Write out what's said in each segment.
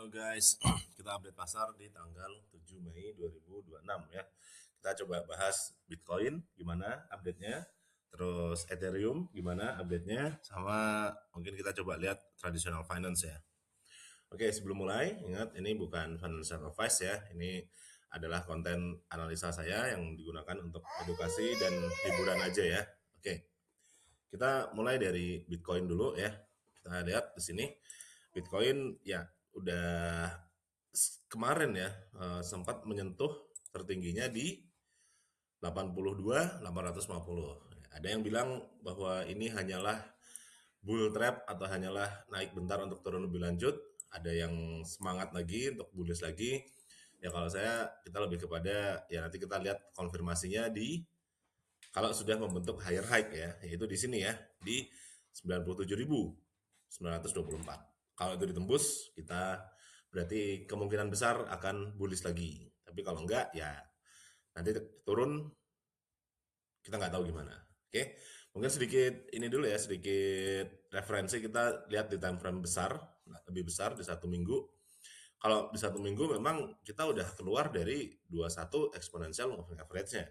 Halo guys, kita update pasar di tanggal 7 Mei 2026 ya. Kita coba bahas Bitcoin gimana update-nya, terus Ethereum gimana update-nya, sama mungkin kita coba lihat traditional finance ya. Oke, sebelum mulai, ingat ini bukan financial advice ya. Ini adalah konten analisa saya yang digunakan untuk edukasi dan hiburan aja ya. Oke, kita mulai dari Bitcoin dulu ya. Kita lihat di sini Bitcoin ya udah kemarin ya sempat menyentuh tertingginya di 82.850. Ada yang bilang bahwa ini hanyalah bull trap atau hanyalah naik bentar untuk turun lebih lanjut. Ada yang semangat lagi untuk bullish lagi. Ya kalau saya kita lebih kepada ya nanti kita lihat konfirmasinya di kalau sudah membentuk higher high ya, yaitu di sini ya, di 97.924. Kalau itu ditembus, kita berarti kemungkinan besar akan bullish lagi. Tapi kalau enggak, ya nanti turun, kita nggak tahu gimana. Oke, mungkin sedikit ini dulu ya, sedikit referensi kita lihat di time frame besar, lebih besar di satu minggu. Kalau di satu minggu memang kita udah keluar dari 21 exponential moving average-nya.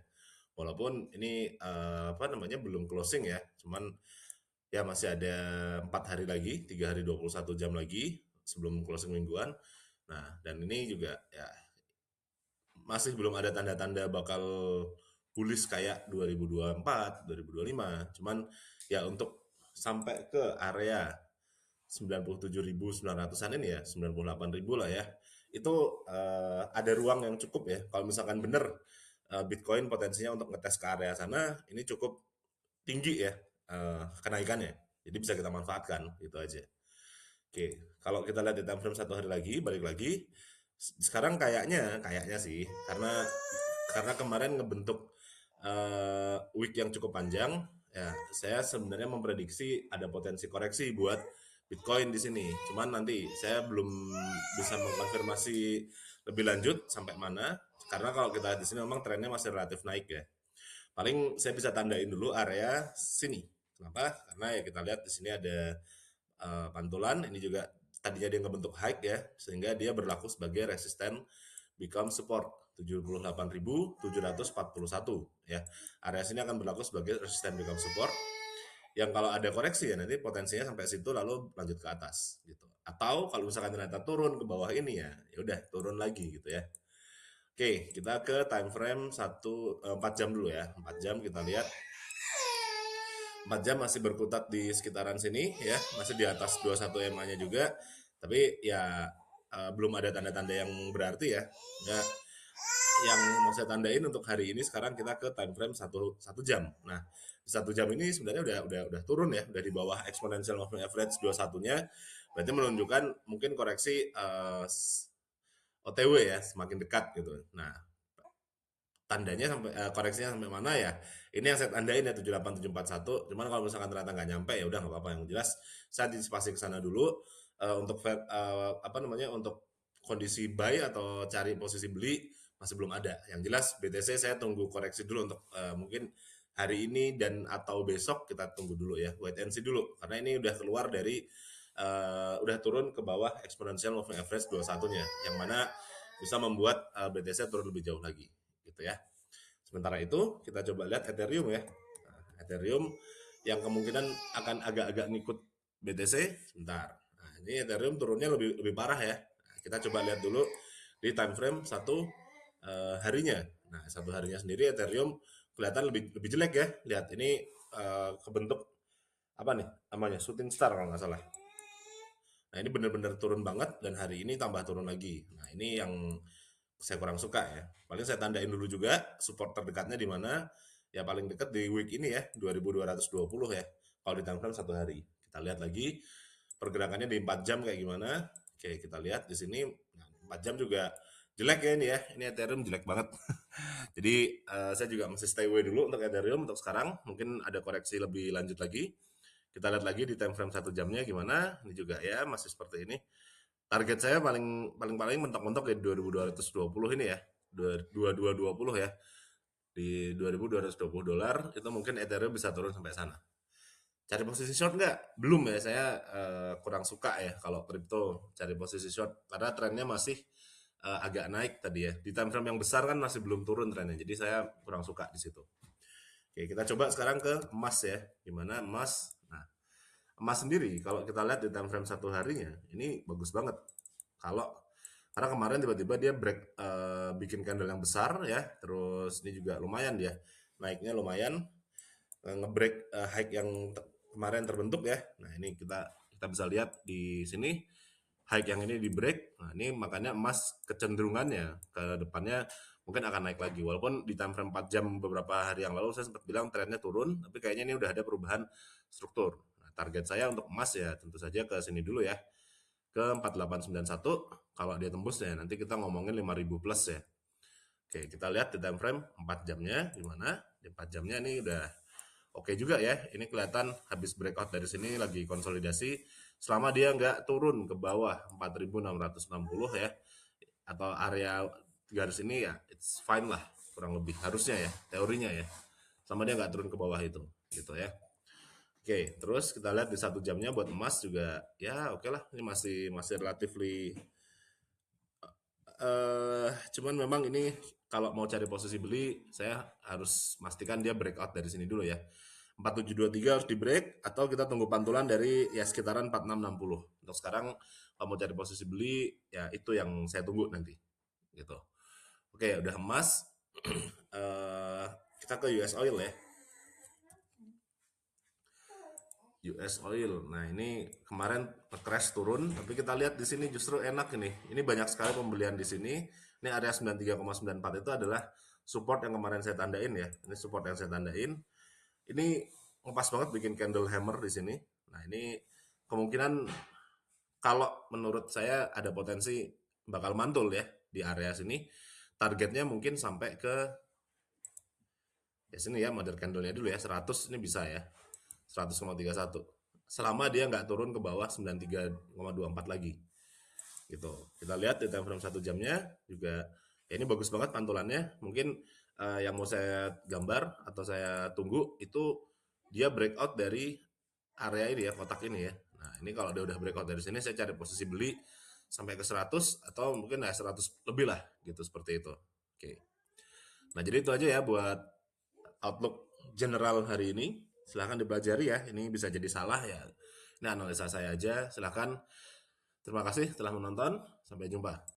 Walaupun ini apa namanya belum closing ya, cuman ya masih ada 4 hari lagi, 3 hari 21 jam lagi sebelum closing mingguan. Nah, dan ini juga ya masih belum ada tanda-tanda bakal bullish kayak 2024, 2025. Cuman ya untuk sampai ke area 97.900-an ini ya, 98.000 lah ya. Itu ada ruang yang cukup ya. Kalau misalkan bener Bitcoin potensinya untuk ngetes ke area sana, ini cukup tinggi ya kenaikannya. Jadi bisa kita manfaatkan, gitu aja. Oke, kalau kita lihat di time frame 1 hari lagi, balik lagi. Sekarang kayaknya sih, karena kemarin ngebentuk week yang cukup panjang, ya saya sebenarnya memprediksi ada potensi koreksi buat Bitcoin di sini. Cuman nanti saya belum bisa mengkonfirmasi lebih lanjut sampai mana, karena kalau kita di sini memang trennya masih relatif naik ya. Paling saya bisa tandain dulu area sini. Kenapa? Karena ya kita lihat di sini ada pantulan, ini juga tadinya dia ngebentuk high ya, sehingga dia berlaku sebagai resisten become support 78.741 ya. Area sini akan berlaku sebagai resisten become support yang kalau ada koreksi ya nanti potensinya sampai situ lalu lanjut ke atas gitu. Atau kalau misalkan ternyata turun ke bawah ini ya, ya udah turun lagi gitu ya. Oke, kita ke time frame 4 jam dulu ya. 4 jam kita lihat 4 jam masih berkutat di sekitaran sini ya, masih di atas 21 MA-nya juga. Tapi ya belum ada tanda-tanda yang berarti ya. Ya, yang mau saya tandain untuk hari ini sekarang kita ke time frame satu jam. Nah, di 1 jam ini sebenarnya udah turun ya, udah di bawah exponential moving average 21-nya. Berarti menunjukkan mungkin koreksi OTW ya, semakin dekat gitu. Nah, tandanya sampai koreksinya sampai mana ya? Ini yang saya tandain ya 78741. Cuman kalau misalkan ternyata nggak nyampe ya udah nggak apa-apa, yang jelas saya antisipasi ke sana dulu untuk apa namanya untuk kondisi buy atau cari posisi beli masih belum ada. Yang jelas BTC saya tunggu koreksi dulu untuk mungkin hari ini dan atau besok kita tunggu dulu ya, wait and see dulu karena ini udah keluar dari udah turun ke bawah exponential moving average 21-nya yang mana bisa membuat BTC turun lebih jauh lagi gitu ya. Sementara itu kita coba lihat Ethereum ya. Nah, Ethereum yang kemungkinan akan agak-agak ngikut BTC sebentar. Nah, ini Ethereum turunnya lebih lebih parah ya. Nah, kita coba lihat dulu di time frame satu harinya. Nah, satu harinya sendiri Ethereum kelihatan lebih lebih jelek ya. Lihat ini kebentuk apa nih namanya shooting star kalau nggak salah. Nah, ini benar-benar turun banget dan hari ini tambah turun lagi. Nah, ini yang saya kurang suka ya. Paling saya tandain dulu juga support terdekatnya di mana. Ya paling dekat di week ini ya, 2220 ya. Kalau di time frame 1 hari. Kita lihat lagi pergerakannya di 4 jam kayak gimana. Oke, kita lihat di sini. Nah, 4 jam juga jelek ya ini ya. Ini Ethereum jelek banget. Jadi saya juga masih stay away dulu untuk Ethereum untuk sekarang. Mungkin ada koreksi lebih lanjut lagi. Kita lihat lagi di time frame 1 jamnya gimana. Ini juga ya masih seperti ini. Target saya paling paling paling mentok-mentok di 2220 ini ya. 2220 ya. Di 2220 dolar itu mungkin Ethereum bisa turun sampai sana. Cari posisi short nggak? Belum ya, saya kurang suka ya kalau kripto cari posisi short karena trennya masih agak naik tadi ya. Di time frame yang besar kan masih belum turun trennya, jadi saya kurang suka di situ. Oke, kita coba sekarang ke emas ya. Gimana emas? Nah, emas sendiri kalau kita lihat di time frame satu harinya, ini bagus banget. Kalau karena kemarin tiba-tiba dia break bikin candle yang besar ya, terus ini juga lumayan dia naiknya lumayan, ngebreak high yang kemarin terbentuk ya. Nah, ini kita bisa lihat di sini high yang ini di break. Nah, ini makanya emas kecenderungannya ke depannya mungkin akan naik lagi. Walaupun di time frame 4 jam beberapa hari yang lalu saya sempat bilang trennya turun, tapi kayaknya ini udah ada perubahan struktur. Nah, target saya untuk emas ya tentu saja ke sini dulu ya. Ke 4891, kalau dia tembus ya nanti kita ngomongin 5000 plus ya. Oke, kita lihat di time frame 4 jamnya gimana. Di 4 jamnya ini udah oke juga ya. Ini kelihatan habis breakout dari sini lagi konsolidasi. Selama dia nggak turun ke bawah 4660 ya, atau area garis ini ya, it's fine lah. Kurang lebih harusnya ya, teorinya ya. Selama dia nggak turun ke bawah itu, gitu ya. Oke, terus kita lihat di 1 jamnya buat emas juga ya oke lah. Ini masih masih relatively cuman memang ini kalau mau cari posisi beli, saya harus pastikan dia breakout dari sini dulu ya. 4723 harus di break atau kita tunggu pantulan dari ya sekitaran 4660. Untuk sekarang kalau mau cari posisi beli ya itu yang saya tunggu nanti gitu. Oke, udah emas. Eh, kita ke US oil ya. US oil. Nah, ini kemarin crash turun, tapi kita lihat di sini justru enak ini. Ini banyak sekali pembelian di sini. Ini area 93,94 itu adalah support yang kemarin saya tandain ya. Ini support yang saya tandain. Ini ngepas banget bikin candle hammer di sini. Nah, ini kemungkinan kalau menurut saya ada potensi bakal mantul ya di area sini. Targetnya mungkin sampai ke ya sini ya, mother candle-nya dulu ya, 100 ini bisa ya. 100,31 selama dia nggak turun ke bawah 93,24 lagi gitu. Kita lihat di time frame 1 jamnya juga ya ini bagus banget pantulannya. Mungkin yang mau saya gambar atau saya tunggu itu dia breakout dari area ini ya, kotak ini ya. Nah, ini kalau dia udah breakout dari sini saya cari posisi beli sampai ke 100 atau mungkin ya 100 lebih lah gitu, seperti itu. Oke. Nah, jadi itu aja ya buat outlook general hari ini. Silahkan dipelajari ya, ini bisa jadi salah ya. Ini analisa saya aja, silahkan. Terima kasih telah menonton, sampai jumpa.